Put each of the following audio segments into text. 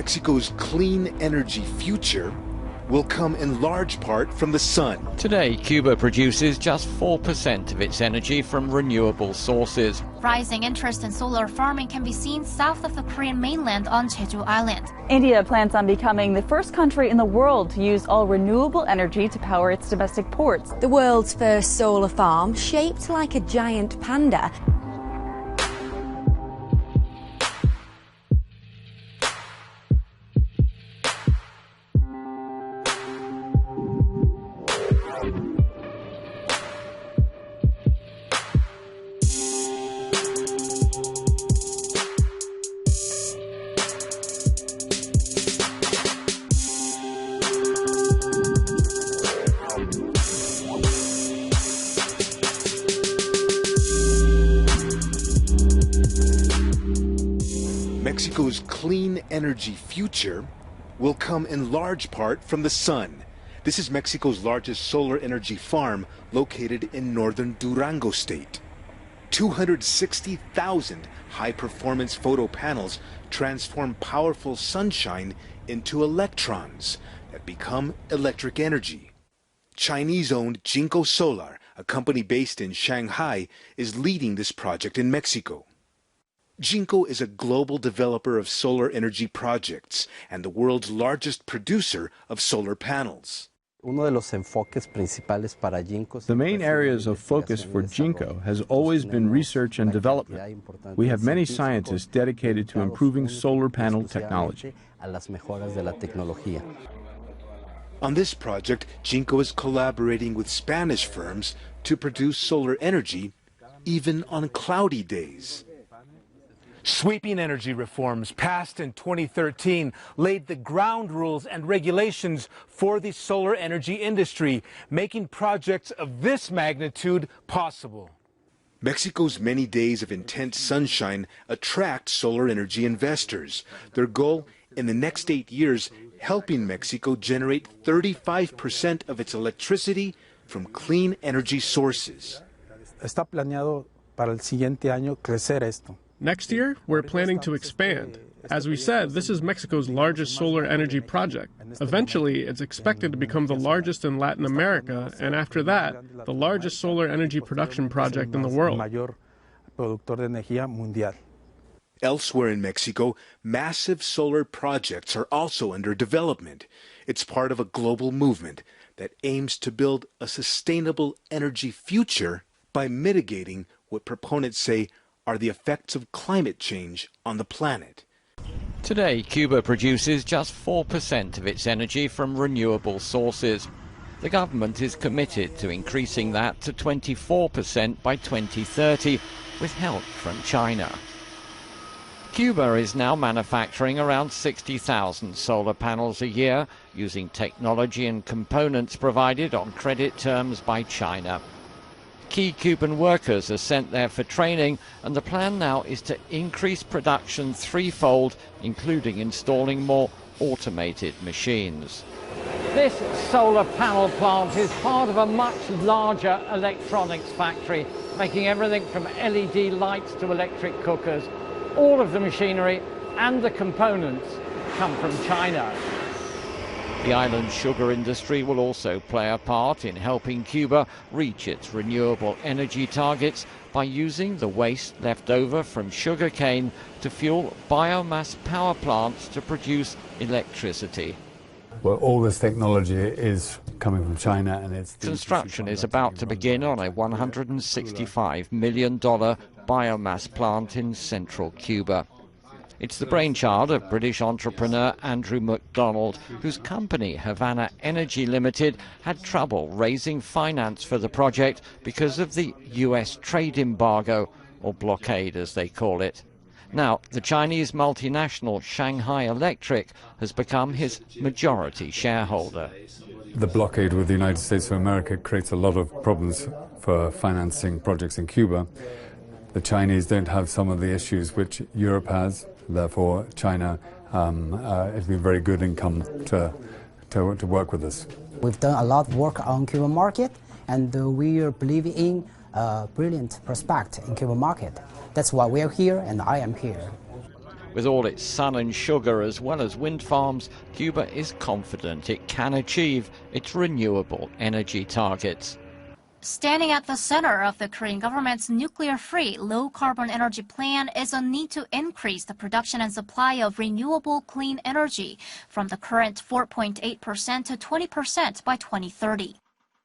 Mexico's clean energy future will come in large part from the sun. Today, Cuba produces just 4% of its energy from renewable sources. Rising interest in solar farming can be seen south of the Korean mainland on Jeju Island. India plans on becoming the first country in the world to use all renewable energy to power its domestic ports. The world's first solar farm, shaped like a giant panda. Mexico's clean energy future will come in large part from the sun. This is Mexico's largest solar energy farm located in northern Durango state. 260,000 high-performance photo panels transform powerful sunshine into electrons that become electric energy. Chinese-owned Jinko Solar, a company based in Shanghai, is leading this project in Mexico. Jinko is a global developer of solar energy projects and the world's largest producer of solar panels. The main areas of focus for Jinko has always been research and development. We have many scientists dedicated to improving solar panel technology. On this project, Jinko is collaborating with Spanish firms to produce solar energy even on cloudy days. Sweeping energy reforms passed in 2013 laid the ground rules and regulations for the solar energy industry, making projects of this magnitude possible. Mexico's many days of intense sunshine attract solar energy investors. Their goal in the next 8 years, helping Mexico generate 35% of its electricity from clean energy sources. Está planeado para el siguiente año crecer esto. Next year, we're planning to expand. As we said, this is Mexico's largest solar energy project. Eventually, it's expected to become the largest in Latin America, and after that, the largest solar energy production project in the world. Elsewhere in Mexico, massive solar projects are also under development. It's part of a global movement that aims to build a sustainable energy future by mitigating what proponents say are the effects of climate change on the planet. Today, Cuba produces just 4% of its energy from renewable sources. The government is committed to increasing that to 24% by 2030, with help from China. Cuba is now manufacturing around 60,000 solar panels a year, using technology and components provided on credit terms by China. Key Cuban workers are sent there for training, and the plan now is to increase production threefold, including installing more automated machines. This solar panel plant is part of a much larger electronics factory, making everything from LED lights to electric cookers. All of the machinery and the components come from China. The island's sugar industry will also play a part in helping Cuba reach its renewable energy targets by using the waste left over from sugarcane to fuel biomass power plants to produce electricity. Well, all this technology is coming from China, and it's... Construction is about to begin on a $165 million biomass plant in central Cuba. It's the brainchild of British entrepreneur Andrew MacDonald, whose company, Havana Energy Limited, had trouble raising finance for the project because of the US trade embargo, or blockade as they call it. Now, the Chinese multinational Shanghai Electric has become his majority shareholder. The blockade with the United States of America creates a lot of problems for financing projects in Cuba. The Chinese don't have some of the issues which Europe has. Therefore, China has been very good and come to work with us. We've done a lot of work on Cuban market, and we are believing in a brilliant prospect in Cuban market. That's why we are here, and I am here. With all its sun and sugar as well as wind farms, Cuba is confident it can achieve its renewable energy targets. Standing at the center of the Korean government's nuclear-free, low-carbon energy plan is a need to increase the production and supply of renewable clean energy from the current 4.8% to 20% by 2030.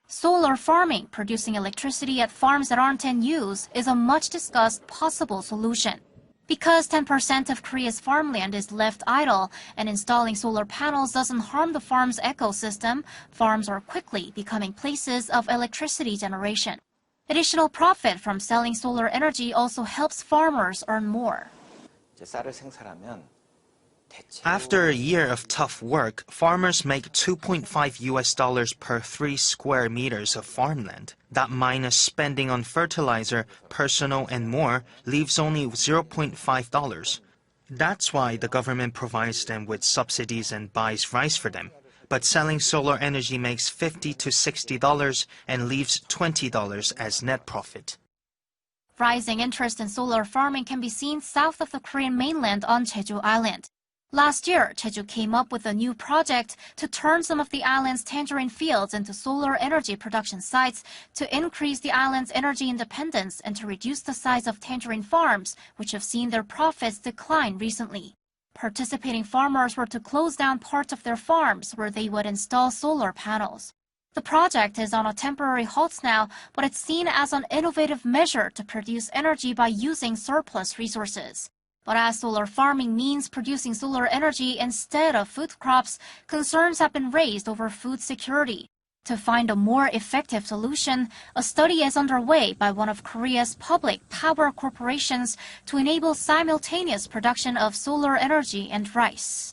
Solar farming, producing electricity at farms that aren't in use, is a much-discussed possible solution. Because 10% of Korea's farmland is left idle and installing solar panels doesn't harm the farm's ecosystem, farms are quickly becoming places of electricity generation. Additional profit from selling solar energy also helps farmers earn more. After a year of tough work, farmers make $2.5 per 3 square meters of farmland. That minus spending on fertilizer, personal and more leaves only $0.5. That's why the government provides them with subsidies and buys rice for them. But selling solar energy makes $50 to $60 and leaves $20 as net profit. Rising interest in solar farming can be seen south of the Korean mainland on Jeju Island. Last year, Jeju came up with a new project to turn some of the island's tangerine fields into solar energy production sites to increase the island's energy independence and to reduce the size of tangerine farms, which have seen their profits decline recently. Participating farmers were to close down parts of their farms where they would install solar panels. The project is on a temporary halt now, but it's seen as an innovative measure to produce energy by using surplus resources. But as solar farming means producing solar energy instead of food crops, concerns have been raised over food security. To find a more effective solution, a study is underway by one of Korea's public power corporations to enable simultaneous production of solar energy and rice.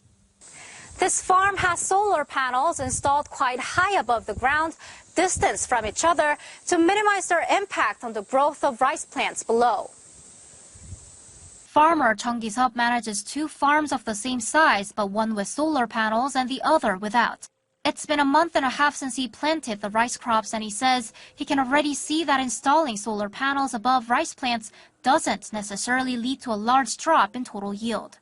This farm has solar panels installed quite high above the ground, distanced from each other, to minimize their impact on the growth of rice plants below. Farmer Chung Gi-seop manages 2 farms of the same size, but one with solar panels and the other without. It's been a month and a half since he planted the rice crops, and he says he can already see that installing solar panels above rice plants doesn't necessarily lead to a large drop in total yield.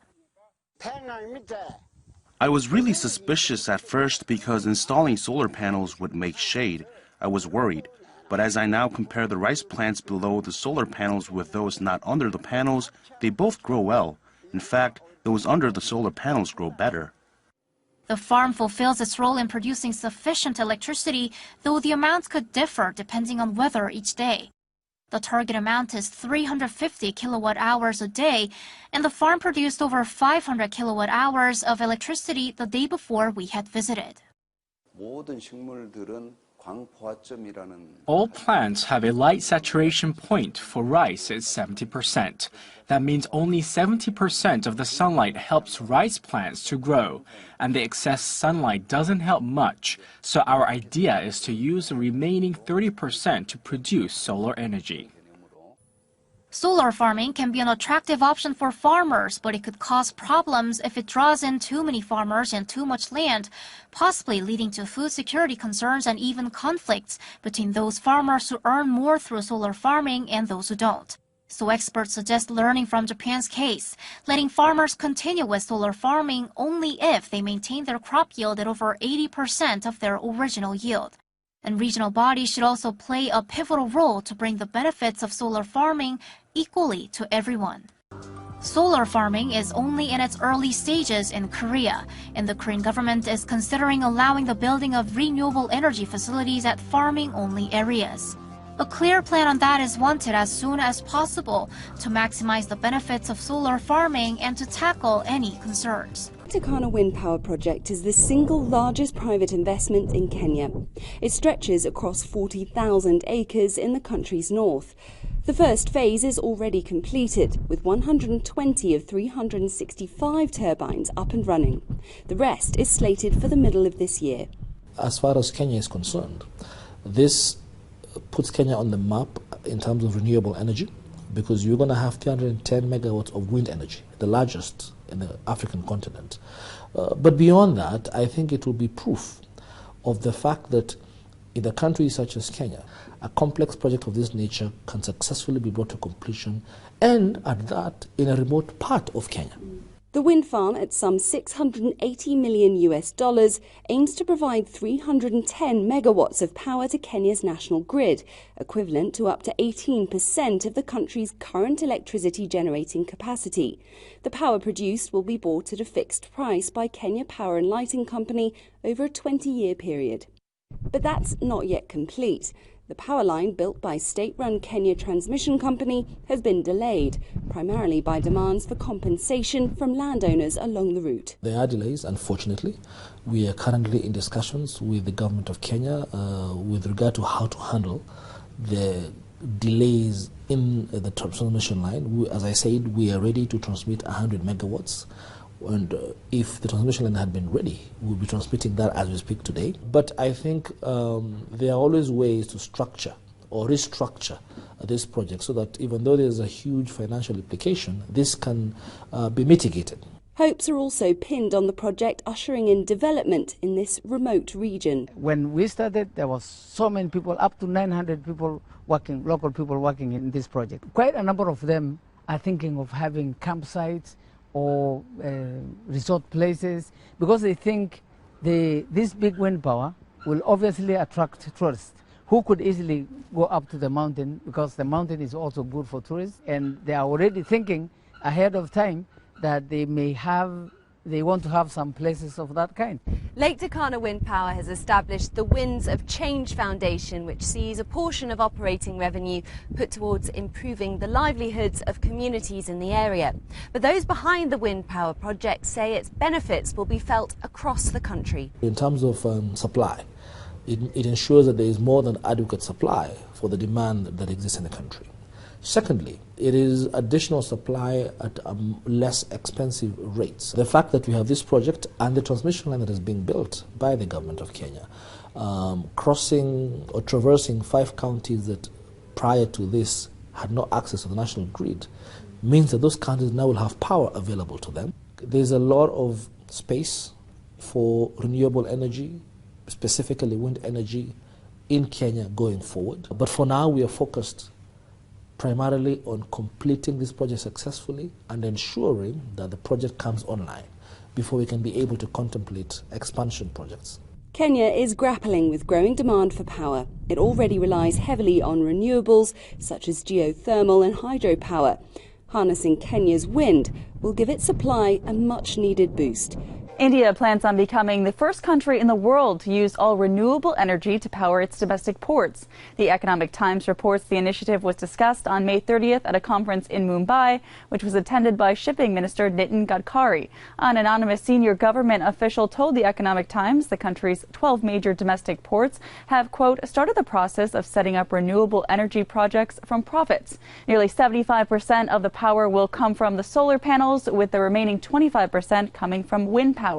I was really suspicious at first because installing solar panels would make shade. I was worried. But as I now compare the rice plants below the solar panels with those not under the panels, they both grow well. In fact, those under the solar panels grow better. The farm fulfills its role in producing sufficient electricity, though the amount could differ depending on weather each day. The target amount is 350 kilowatt hours a day, and the farm produced over 500 kilowatt hours of electricity the day before we had visited. All plants have a light saturation point. For rice, it's 70%. That means only 70% of the sunlight helps rice plants to grow, and the excess sunlight doesn't help much. So our idea is to use the remaining 30% to produce solar energy. Solar farming can be an attractive option for farmers, but it could cause problems if it draws in too many farmers and too much land, possibly leading to food security concerns and even conflicts between those farmers who earn more through solar farming and those who don't. So experts suggest learning from Japan's case, letting farmers continue with solar farming only if they maintain their crop yield at over 80% of their original yield. And regional bodies should also play a pivotal role to bring the benefits of solar farming equally to everyone. Solar farming is only in its early stages in Korea, and the Korean government is considering allowing the building of renewable energy facilities at farming-only areas. A clear plan on that is wanted as soon as possible to maximize the benefits of solar farming and to tackle any concerns. The Turkana Wind Power Project is the single largest private investment in Kenya. It stretches across 40,000 acres in the country's north. The first phase is already completed, with 120 of 365 turbines up and running. The rest is slated for the middle of this year. As far as Kenya is concerned, this puts Kenya on the map in terms of renewable energy, because you're going to have 310 megawatts of wind energy, the largest in the African continent. But beyond that, I think it will be proof of the fact that in a country such as Kenya, a complex project of this nature can successfully be brought to completion, and at that, in a remote part of Kenya. The wind farm, at some $680 million, aims to provide 310 megawatts of power to Kenya's national grid, equivalent to up to 18% of the country's current electricity generating capacity. The power produced will be bought at a fixed price by Kenya Power and Lighting Company over a 20-year period. But that's not yet complete. The power line built by state-run Kenya Transmission Company has been delayed, primarily by demands for compensation from landowners along the route. There are delays, unfortunately. We are currently in discussions with the government of Kenya with regard to how to handle the delays in the transmission line. As I said, we are ready to transmit 100 megawatts. And if the transmission line had been ready, we'll be transmitting that as we speak today. But I think there are always ways to structure or restructure this project so that even though there's a huge financial implication, this can be mitigated. Hopes are also pinned on the project ushering in development in this remote region. When we started, there was so many people, up to 900 people working, local people working in this project. Quite a number of them are thinking of having campsites or resort places, because they think this big wind power will obviously attract tourists who could easily go up to the mountain, because the mountain is also good for tourists, and they are already thinking ahead of time that they want to have some places of that kind. Lake Turkana Wind Power has established the Winds of Change Foundation, which sees a portion of operating revenue put towards improving the livelihoods of communities in the area. But those behind the wind power project say its benefits will be felt across the country. In terms of supply, it ensures that there is more than adequate supply for the demand that exists in the country. Secondly, it is additional supply at less expensive rates. The fact that we have this project and the transmission line that is being built by the government of Kenya, crossing or traversing 5 counties that prior to this had no access to the national grid, means that those counties now will have power available to them. There's a lot of space for renewable energy, specifically wind energy, in Kenya going forward. But for now, we are focused primarily on completing this project successfully and ensuring that the project comes online before we can be able to contemplate expansion projects. Kenya is grappling with growing demand for power. It already relies heavily on renewables such as geothermal and hydropower. Harnessing Kenya's wind will give its supply a much-needed boost. India plans on becoming the first country in the world to use all renewable energy to power its domestic ports. The Economic Times reports the initiative was discussed on May 30th at a conference in Mumbai, which was attended by Shipping Minister Nitin Gadkari. An anonymous senior government official told the Economic Times the country's 12 major domestic ports have, quote, started the process of setting up renewable energy projects from profits. Nearly 75% of the power will come from the solar panels, with the remaining 25% coming from wind power.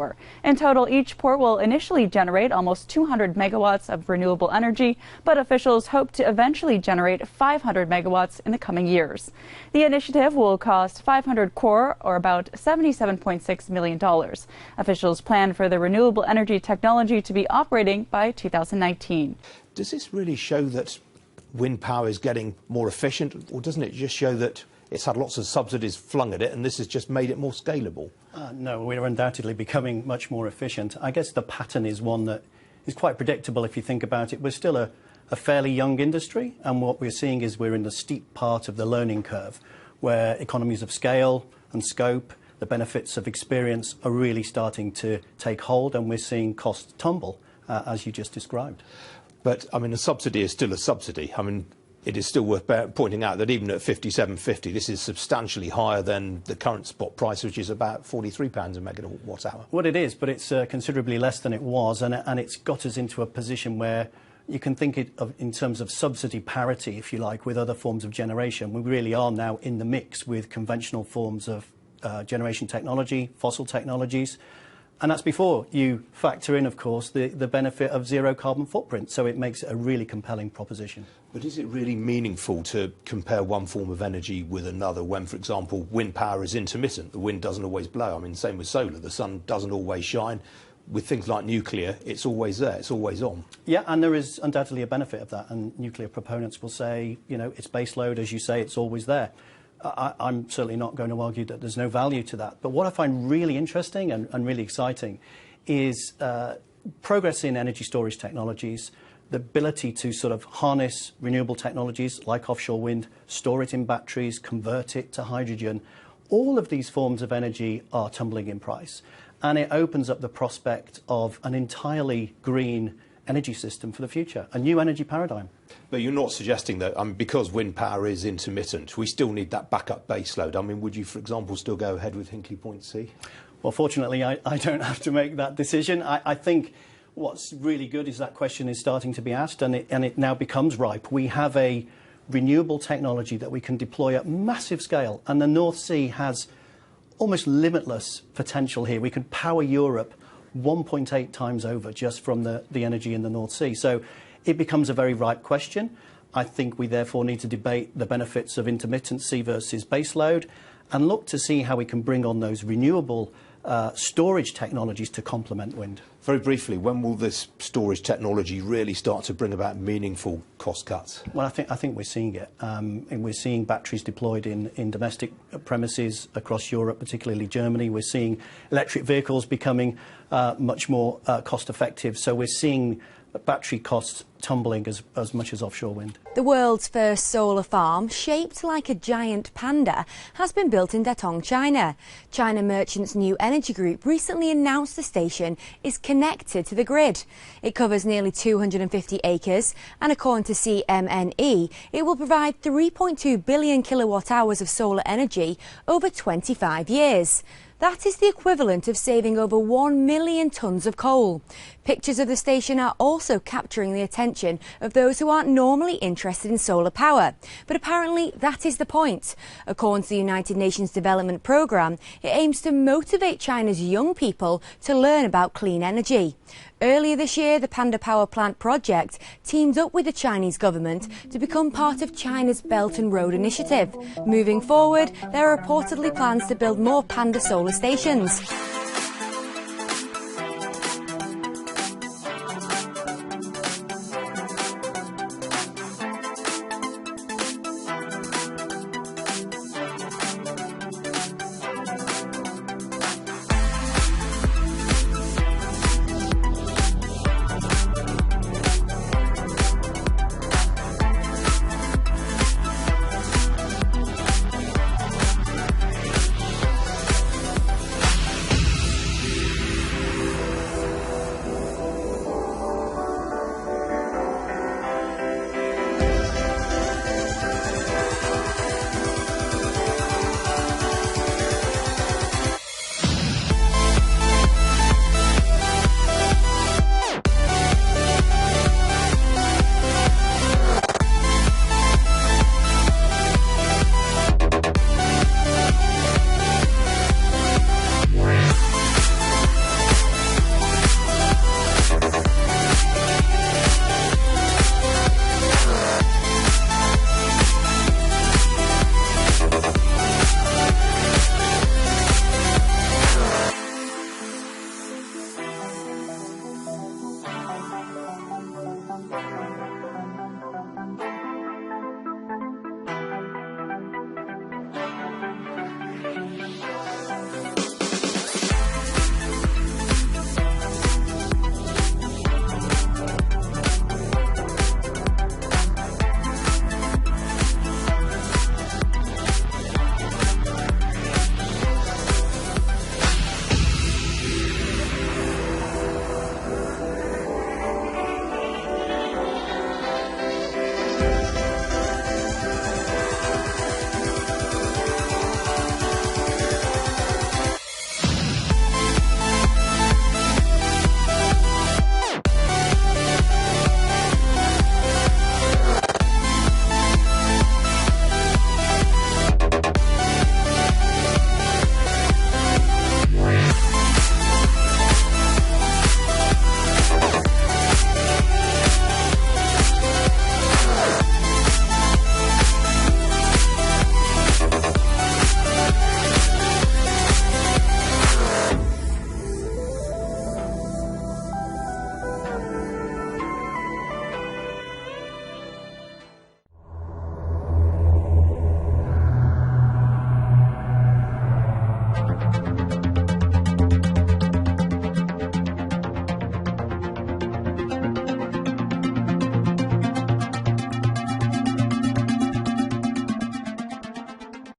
In total, each port will initially generate almost 200 megawatts of renewable energy, but officials hope to eventually generate 500 megawatts in the coming years. The initiative will cost 500 crore, or about $77.6 million. Officials plan for the renewable energy technology to be operating by 2019. Does this really show that wind power is getting more efficient, or doesn't it just show that it's had lots of subsidies flung at it and this has just made it more scalable? No, we're undoubtedly becoming much more efficient. I guess the pattern is one that is quite predictable if you think about it. We're still a fairly young industry, and what we're seeing is we're in the steep part of the learning curve, where economies of scale and scope, the benefits of experience are really starting to take hold, and we're seeing costs tumble, as you just described. But, I mean, a subsidy is still a subsidy. I mean, it is still worth pointing out that even at 57.50, this is substantially higher than the current spot price, which is about £43 a megawatt hour. Well, it is, but it's considerably less than it was, and it's got us into a position where you can think of in terms of subsidy parity, if you like, with other forms of generation. We really are now in the mix with conventional forms of generation technology, fossil technologies. And that's before you factor in, of course, the benefit of zero carbon footprint. So it makes it a really compelling proposition. But is it really meaningful to compare one form of energy with another when, for example, wind power is intermittent? The wind doesn't always blow. I mean, same with solar. The sun doesn't always shine. With things like nuclear, it's always there. It's always on. Yeah, and there is undoubtedly a benefit of that. And nuclear proponents will say, you know, it's base load, as you say, it's always there. I'm certainly not going to argue that there's no value to that. But what I find really interesting and really exciting is progress in energy storage technologies, the ability to sort of harness renewable technologies like offshore wind, store it in batteries, convert it to hydrogen. All of these forms of energy are tumbling in price, and it opens up the prospect of an entirely green energy system for the future, a new energy paradigm. But you're not suggesting that, because wind power is intermittent, we still need that backup baseload. I mean, would you, for example, still go ahead with Hinkley Point C? Well, fortunately, I don't have to make that decision. I think what's really good is that question is starting to be asked, and it now becomes ripe. We have a renewable technology that we can deploy at massive scale, and the North Sea has almost limitless potential here. We could power Europe 1.8 times over just from the energy in the North Sea. So it becomes a very ripe question. I think we therefore need to debate the benefits of intermittency versus baseload and look to see how we can bring on those renewable storage technologies to complement wind. Very briefly, when will this storage technology really start to bring about meaningful cost cuts? Well, I think we're seeing it. And we're seeing batteries deployed in domestic premises across Europe, particularly Germany. We're seeing electric vehicles becoming much more cost effective. So we're seeing battery costs tumbling as much as offshore wind. The world's first solar farm, shaped like a giant panda, has been built in Datong, China. China Merchants New Energy Group recently announced the station is connected to the grid. It covers nearly 250 acres, and according to CMNE, it will provide 3.2 billion kilowatt hours of solar energy over 25 years. That is the equivalent of saving over 1 million tonnes of coal. Pictures of the station are also capturing the attention of those who aren't normally interested in solar power. But apparently that is the point. According to the United Nations Development Programme, it aims to motivate China's young people to learn about clean energy. Earlier this year, the Panda Power Plant project teamed up with the Chinese government to become part of China's Belt and Road Initiative. Moving forward, there are reportedly plans to build more Panda solar stations.